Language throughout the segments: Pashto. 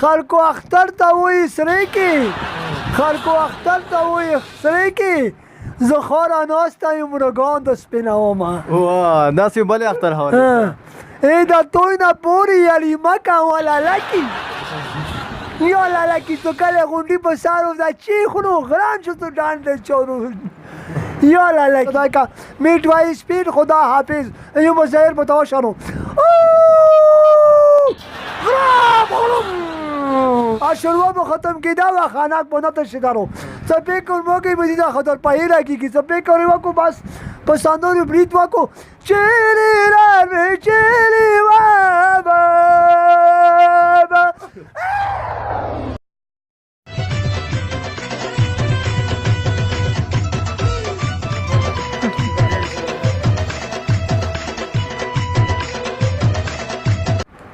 خلکو اختر ته وایي سرې کې خلکو اختر ته وایي سرې کې زه خورا ناسته یم مرغان د سپینومه واه داسې بلې اختر حواله ای د توی نه پورې یلیمه کوه لالکي یا لالکی تو کله غونډي په سر و دا چی خونو غران شو تو ډان دې چورو یا لالکی خدای کا میټ وای سپید خدا حافظ ایو مزهر متوشرو غرام غلوم اشروا به ختم کیدا و خاناک بنات شدارو سپی کول موګي مدیدا خطر پایلا کی سپی کوي وکو بس پسندو بریت وکو چیرې را چیرې وا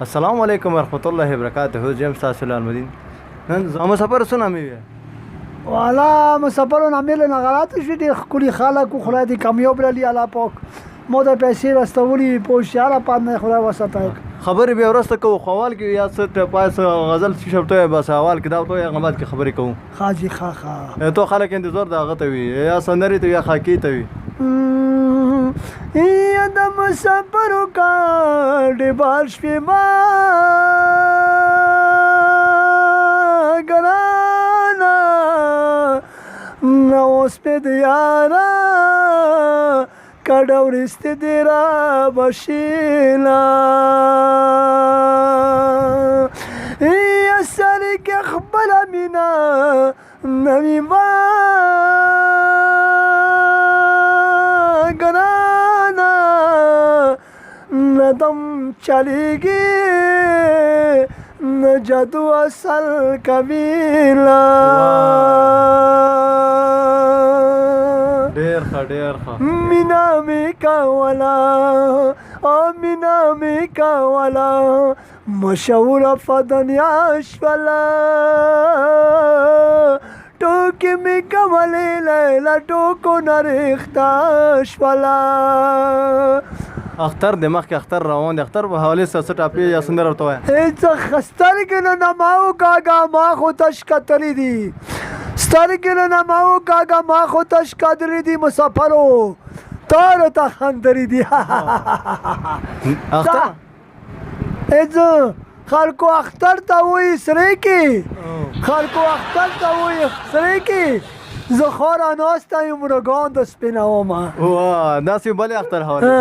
السلام علیکم ورحمۃ اللہ وبرکاتہ جیمس تاسل المدین نن زما سفر سونه مې والا مسافرون عمل نغلات شو دي خولي خلک خو دې کامیاب لري الله پاک مو د پیسې راستولي پوښتنه پاتنه خدای وساتای خبرې به ورسته کو خوال کې یا ست پاس غزل شپته بس حوال کې دا ته غمات کې خبرې کوم خاجي خاخا تو خلک انتظار دا غته وي یا سندري ته یا خاکی ته وي یا د مسافرو کا ډبال شپې ما ګرانا نو سپید یارا کډورست دیرا بشیلا یا سری کې خپل مینا نوی ما ګرانا ندم چلیږي न जादू असल कबीला ډېر ښه مینا می کولا او مینا می کولا مشهور په دنیا شولا ټوکې می کولې لیلا ټوکو نریختا شولا اختر د مخ کې اختر روان دي اختر په حواله سره ټاپي یا سندر ورته وای هیڅ خستر کې نه نماو کاغه ما خو تش کتلی دي ستر کې نه نماو کاغه ما خو تش کتلی دي مسافرو تار ته خندري دي اختر هیڅ خلکو اختر ته وایي سرې کې خلکو اختر ته وایي سرې کې زه خورا ناسته یم مرغان د سپینومه واه داسې بلې اختر حواله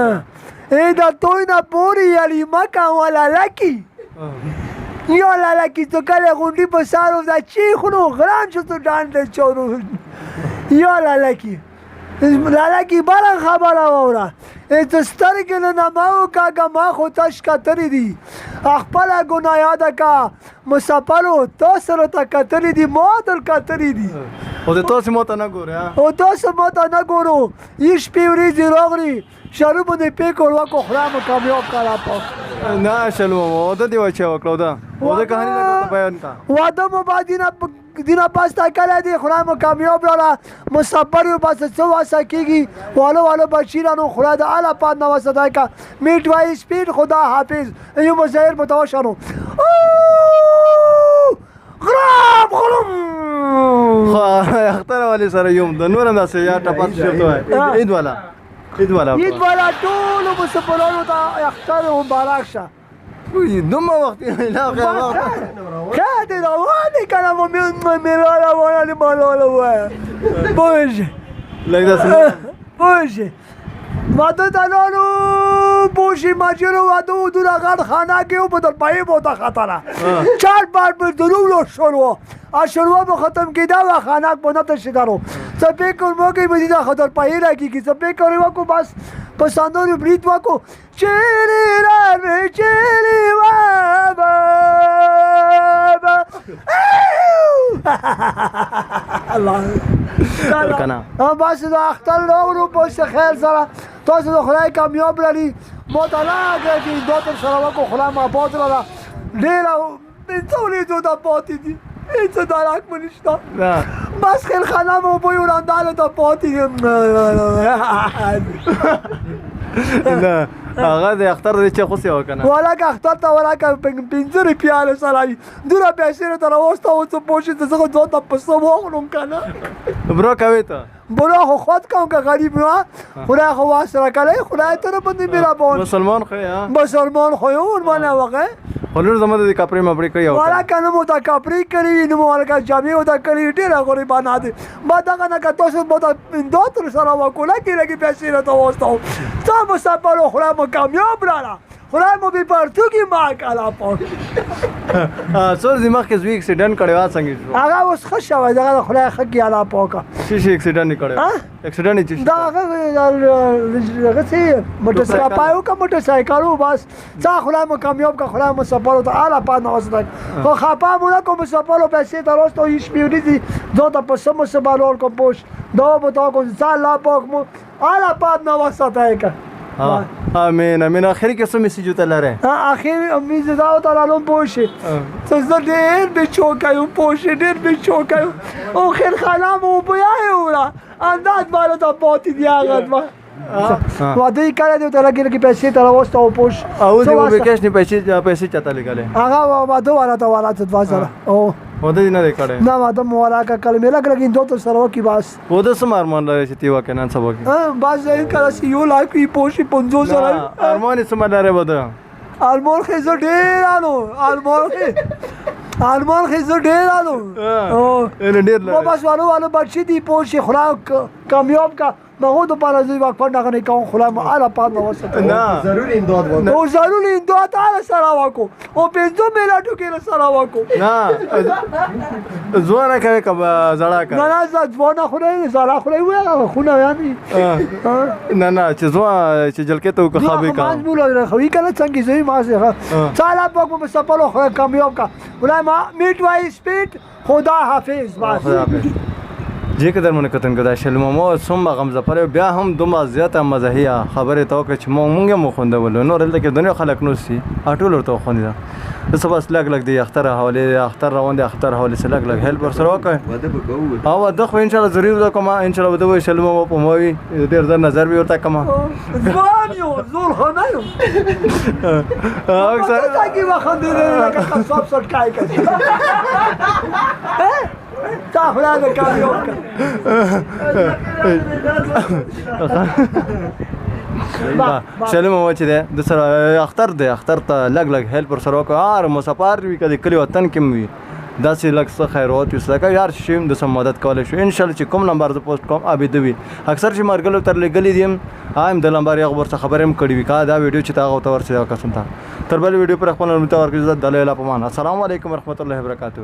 ای د توی نه پورې یلیمه کوه لالکي یا لالکی تو کله غونډي په سر و دا چی خونو غران شو تو ډان دې چورو یا لالکی بله خبره واوره ته سترګې نه نماو کاږه ما خو تش کتلې دي خپله ګناه یاده کا مسافرو تاسو راته کتلې دي ما در کتلې دي او تاسو ماته نه ګورئ او تاسو ماته نه ګورو یې شپې ورځې راغلي شروع باندې پیکور وکړو خدای مو کامیاب کړه پاک نه شلو واده دی چې وکړو دا واده کہانی نه بیان کا واده مو باندې دینا پاستا کله دی خدای مو کامیاب راړه مسافر یو پاس څو واسه کیږي والو بشیرانو خدای د اعلی پاد نو صدای کا میټ وای سپید خدا حافظ ایو مزهر متوشرو غرام غلوم اختر والی سره یوم د نور انداز یا ټپات شرط وای عید والا ټول مسافرانو ته اختر مبارک شه دومره وخت نه خاطر رواني کنه مو میرا روانه مالا وای بوج لکه داسې بوج واده دلالو بوشی ماجرو واده دونه غړ خانه کې په در پای بوته خطره چار بار به درو شروع اشروا به ختم کیدا و خاناک بنات شدارو سپی کول موګي مدیدا خطر پایلا کی سپی کوي وکو بس پسندو بریت وکو چیرې را چیرې وا الله کنه بس دا اختر راوړو په خیر سره تاسو د خدای کامیاب لري مطالعه کوي دوتر سره وکړو خدای ما پات لرا ډیر ټولې دوه پاتې دي هیڅ دراک منشتا بس خیر خانه مو په وړانداله ته پاتې نه هغه د اختر د چې خوسي وکنه والا که اختر ته ولاکه 15 روپیاله سره دوره پیسې ته راوسته و څه پوه شي ته زه دوه ته پسه واخلم که نه برو کوي ته برو خو خود کوم که غریب نه خدای خو واسره کوي خدای ته نه باندې مهربان مسلمان خو یا مسلمان خو یې ورمانه وغه خلور زما د کپړې مپړې کوي والا که نه مو ته کپړې کړي نه مو هلکه جامې ورته کړي ډېره غریبانه دي ما دغه نه که تاسو به ته دوتر سره وکړو لږې لږې پیسې راته واستوم تا به سفر خدای مو کامیاب راله خدای مو بې پرتوګي ما کاله پاک څو ورځې مخکې زوی اکسیډنټ کړی وا څنګه شو هغه اوس ښه شوی دغه د خدای ښه کړي الله پاکه شي اکسیډنټ یې کړی اکسیډنټ یې دا هغه څه موټرسایکل او که موټرسایکل و بس څه خدای مو کامیاب که خدای مو سفر ته اعلی پا نوستک خو خفه مو نه کوم سفر و پیسې ته راست و هیچ میونیزی دو تا پسه مو سبالور کو پوش دو بتا کو ځا الله پاک مو اعلی پا نوستای که امین امین اخر کې څه میسج وته لره اخر امید دا او تعالی نو پوشه څه ډېر به چوکایو پوشه ډېر به چوکایو او خیر خانه مو بیا یو انداز بالا ته پاتې دی هغه واده یې کړی دی ته لږې لږې پیسې ته راوسته او پوش او دې به کېش نه پیسې چاته لګلې هغه واده والا ته والا ته 2000 او واده نه دی کړی نه واده مو والا کا کلمې لګ لګین دوه سره وکی بس واده سم ارمان لري چې تی وکه نن سبا کې بس یې کړه چې یو لاک یې پوشي 500 سره ارمان سم لري واده ارمان خزو ډېر الو ارمان خزو ډېر الو او ډېر لري بس والو بچی دی پوشي خوراک کامیاب کا مغو دو پارا زوی وقفا نغنی کون خلا ما آلا پاد نوسته نه ضرور امداد وکړو او ضرور امداد آلا سره وکړو او پنځو میلاټو کې سره وکړو نه ځوانه کوي کبه زړه کوي نه ځوانه خو نه زړه خو نه وای خو نه یعنی نه چې چې جلکې ته کو خابې کا ما بوله خوې کله څنګه زوی ما سره چاله پاک مو سپلو خو کامیاب کا ولای ما میټ وای سپیډ خدا حافظ بس جې قدر مونږ کتن کدا شلمو مو سم غم زفر بیا هم دومره زیاته مزهیه خبره تو چې مونږه مو خوندول نور دلته کې دنیا خلک نو سي اټول ورته خوندل سب بس لګ دی اختر حواله اختر روان دی اختر حواله سره لګ هیلپ ور سره وکړ واده به کوو او واده خو ان شاء الله ضرور وکم ان شاء الله واده شلمو په موي ډیر ځر نظر به ورته کما ځوان یو زول خو نه یو اکثر څنګه وخندې لکه قصاب سټکای کوي تا خلا د کامیاب شلمو چې ده د سره اختر ته لګ هیلپ ور سره وکړ هر مسافر وی کدي کلی وطن کې وي داسې لږ څه خیرات وي څه یار شیم د سم مدد کولای شو ان شاء الله چې کوم نمبر ز پوسټ کوم ابي دوی اکثر چې مرګلو تر لګلې دیم هم د نمبر یو ورڅ خبرې هم کړې وي کا دا ویډیو چې تاغه تور څه قسم تا تر بل ویډیو پر خپل نوم ته ورکړئ د دلایل په مان السلام علیکم ورحمت الله وبرکاتہ